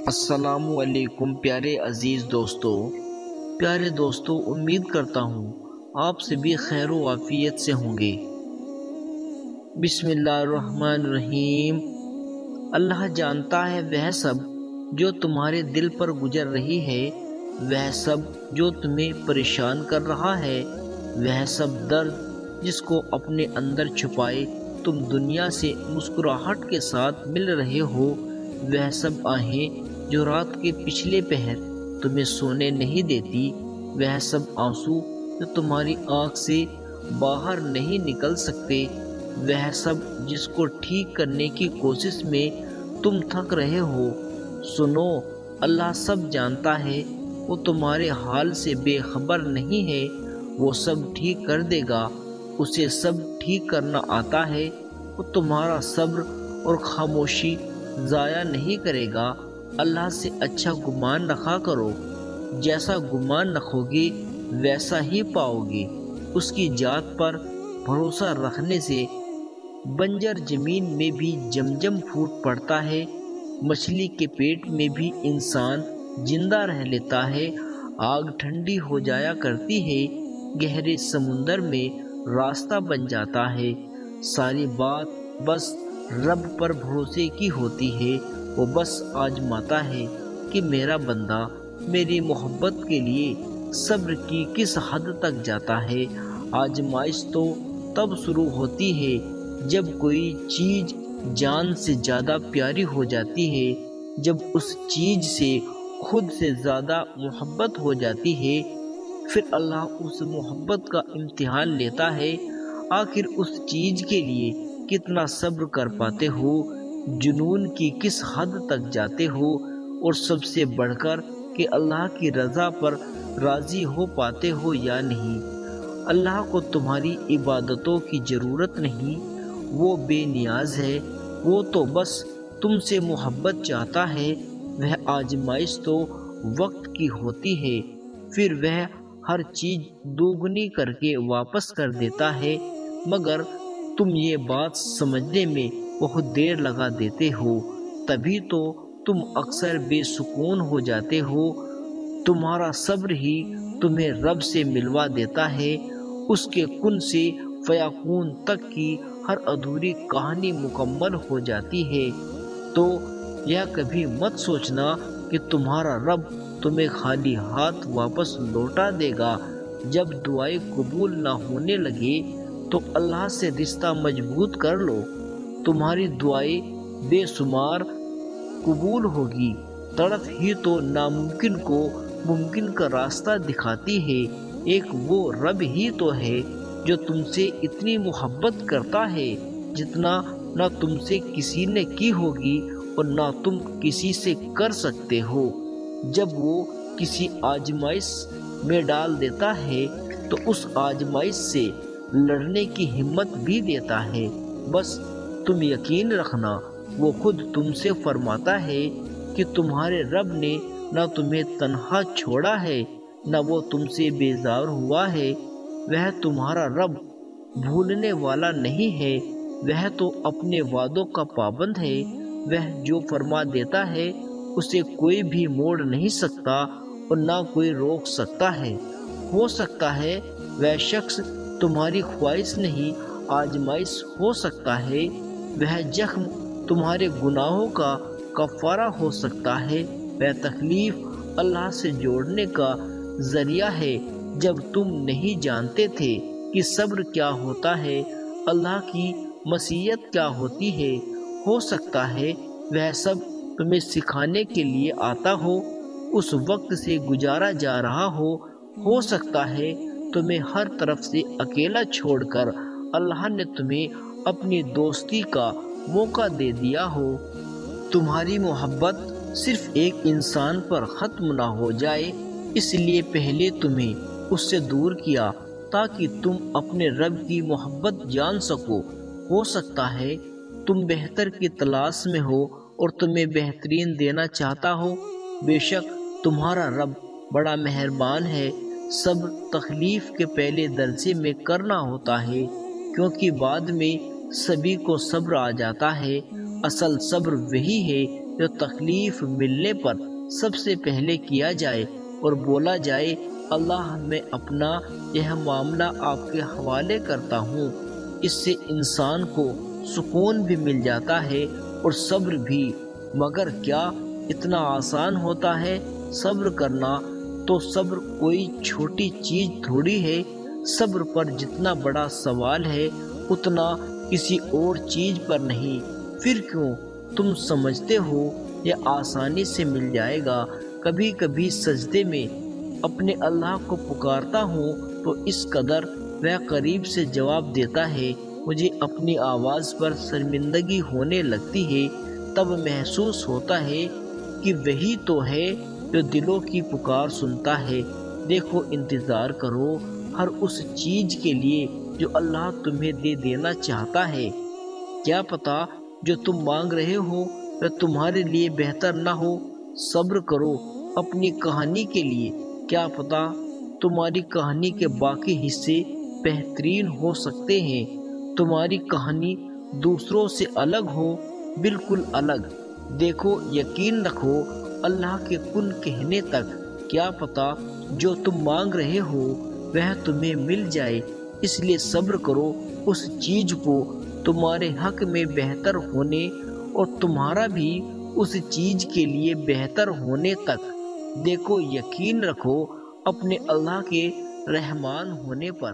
السلام علیکم پیارے عزیز دوستو، امید کرتا ہوں آپ سے بھی خیر و عافیت سے ہوں گے۔ بسم اللہ الرحمن الرحیم۔ اللہ جانتا ہے وہ سب جو تمہارے دل پر گزر رہی ہے، وہ سب جو تمہیں پریشان کر رہا ہے، وہ سب درد جس کو اپنے اندر چھپائے تم دنیا سے مسکراہٹ کے ساتھ مل رہے ہو، وہ سب آہیں جو رات کے پچھلے پہر تمہیں سونے نہیں دیتی، وہ سب آنسو جو تمہاری آنکھ سے باہر نہیں نکل سکتے، وہ سب جس کو ٹھیک کرنے کی کوشش میں تم تھک رہے ہو، سنو، اللہ سب جانتا ہے، وہ تمہارے حال سے بے خبر نہیں ہے، وہ سب ٹھیک کر دے گا، اسے سب ٹھیک کرنا آتا ہے، وہ تمہارا صبر اور خاموشی ضائع نہیں کرے گا۔ اللہ سے اچھا گمان رکھا کرو، جیسا گمان رکھو گے ویسا ہی پاؤ گے۔ اس کی ذات پر بھروسہ رکھنے سے بنجر زمین میں بھی جم پھوٹ پڑتا ہے، مچھلی کے پیٹ میں بھی انسان زندہ رہ لیتا ہے، آگ ٹھنڈی ہو جایا کرتی ہے، گہرے سمندر میں راستہ بن جاتا ہے، ساری بات بس رب پر بھروسے کی ہوتی ہے، وہ بس آزماتا ہے کہ میرا بندہ میری محبت کے لیے صبر کی کس حد تک جاتا ہے۔ آزمائش تو تب شروع ہوتی ہے جب کوئی چیز جان سے زیادہ پیاری ہو جاتی ہے، جب اس چیز سے خود سے زیادہ محبت ہو جاتی ہے، پھر اللہ اس محبت کا امتحان لیتا ہے، آخر اس چیز کے لیے کتنا صبر کر پاتے ہو، جنون کی کس حد تک جاتے ہو، اور سب سے بڑھ کر کہ اللہ کی رضا پر راضی ہو پاتے ہو یا نہیں۔ اللہ کو تمہاری عبادتوں کی ضرورت نہیں، وہ بے نیاز ہے، وہ تو بس تم سے محبت چاہتا ہے۔ وہ آزمائش تو وقت کی ہوتی ہے، پھر وہ ہر چیز دوگنی کر کے واپس کر دیتا ہے، مگر تم یہ بات سمجھنے میں بہت دیر لگا دیتے ہو، تبھی تو تم اکثر بے سکون ہو جاتے ہو۔ تمہارا صبر ہی تمہیں رب سے ملوا دیتا ہے، اس کے کن سے فیکون تک کی ہر ادھوری کہانی مکمل ہو جاتی ہے۔ تو یہ کبھی مت سوچنا کہ تمہارا رب تمہیں خالی ہاتھ واپس لوٹا دے گا۔ جب دعائیں قبول نہ ہونے لگے تو اللہ سے رشتہ مضبوط کر لو، تمہاری دعائیں بے شمار قبول ہوگی۔ تڑپ ہی تو ناممکن کو ممکن کا راستہ دکھاتی ہے، ایک وہ رب ہی تو ہے جو تم سے اتنی محبت کرتا ہے جتنا نہ تم سے کسی نے کی ہوگی اور نہ تم کسی سے کر سکتے ہو۔ جب وہ کسی آزمائش میں ڈال دیتا ہے تو اس آزمائش سے لڑنے کی ہمت بھی دیتا ہے، بس تم یقین رکھنا، وہ خود تم سے فرماتا ہے کہ تمہارے رب نے نہ تمہیں تنہا چھوڑا ہے، نہ وہ تم سے بیزار ہوا ہے۔ وہ تمہارا رب بھولنے والا نہیں ہے، وہ تو اپنے وعدوں کا پابند ہے، وہ جو فرما دیتا ہے اسے کوئی بھی موڑ نہیں سکتا اور نہ کوئی روک سکتا ہے۔ ہو سکتا ہے وہ شخص تمہاری خواہش نہیں آزمائش ہو سکتا ہے، وہ زخم تمہارے گناہوں کا کفارہ ہو سکتا ہے، وہ تکلیف اللہ سے جوڑنے کا ذریعہ ہے۔ جب تم نہیں جانتے تھے کہ صبر کیا ہوتا ہے، اللہ کی مشیت کیا ہوتی ہے، ہو سکتا ہے وہ سب تمہیں سکھانے کے لیے آتا ہو، اس وقت سے گزارا جا رہا ہو سکتا ہے تمہیں ہر طرف سے اکیلا چھوڑ کر اللہ نے تمہیں اپنی دوستی کا موقع دے دیا ہو۔ تمہاری محبت صرف ایک انسان پر ختم نہ ہو جائے، اس لیے پہلے تمہیں اس سے دور کیا تاکہ تم اپنے رب کی محبت جان سکو۔ ہو سکتا ہے تم بہتر کی تلاش میں ہو اور تمہیں بہترین دینا چاہتا ہو، بے شک تمہارا رب بڑا مہربان ہے۔ صبر تکلیف کے پہلے درجے میں کرنا ہوتا ہے، کیونکہ بعد میں سبھی کو صبر آ جاتا ہے۔ اصل صبر وہی ہے جو تکلیف ملنے پر سب سے پہلے کیا جائے اور بولا جائے اللہ میں اپنا یہ معاملہ آپ کے حوالے کرتا ہوں۔ اس سے انسان کو سکون بھی مل جاتا ہے اور صبر بھی۔ مگر کیا اتنا آسان ہوتا ہے صبر کرنا؟ تو صبر کوئی چھوٹی چیز تھوڑی ہے۔ صبر پر جتنا بڑا سوال ہے اتنا کسی اور چیز پر نہیں۔ پھر کیوں تم سمجھتے ہو یہ آسانی سے مل جائے گا؟ کبھی کبھی سجدے میں اپنے اللہ کو پکارتا ہوں تو اس قدر وہ قریب سے جواب دیتا ہے، مجھے اپنی آواز پر شرمندگی ہونے لگتی ہے۔ تب محسوس ہوتا ہے کہ وہی تو ہے جو دلوں کی پکار سنتا ہے۔ دیکھو، انتظار کرو ہر اس چیز کے لیے جو اللہ تمہیں دے دینا چاہتا ہے۔ کیا پتہ جو تم مانگ رہے ہو وہ تمہارے لیے بہتر نہ ہو۔ صبر کرو اپنی کہانی کے لیے، کیا پتہ تمہاری کہانی کے باقی حصے بہترین ہو سکتے ہیں۔ تمہاری کہانی دوسروں سے الگ ہو، بالکل الگ۔ دیکھو، یقین رکھو اللہ کے کن کہنے تک کیا پتہ جو تم مانگ رہے ہو وہ تمہیں مل جائے۔ اس لیے صبر کرو اس چیز کو تمہارے حق میں بہتر ہونے اور تمہارا بھی اس چیز کے لیے بہتر ہونے تک۔ دیکھو، یقین رکھو اپنے اللہ کے رحمان ہونے پر۔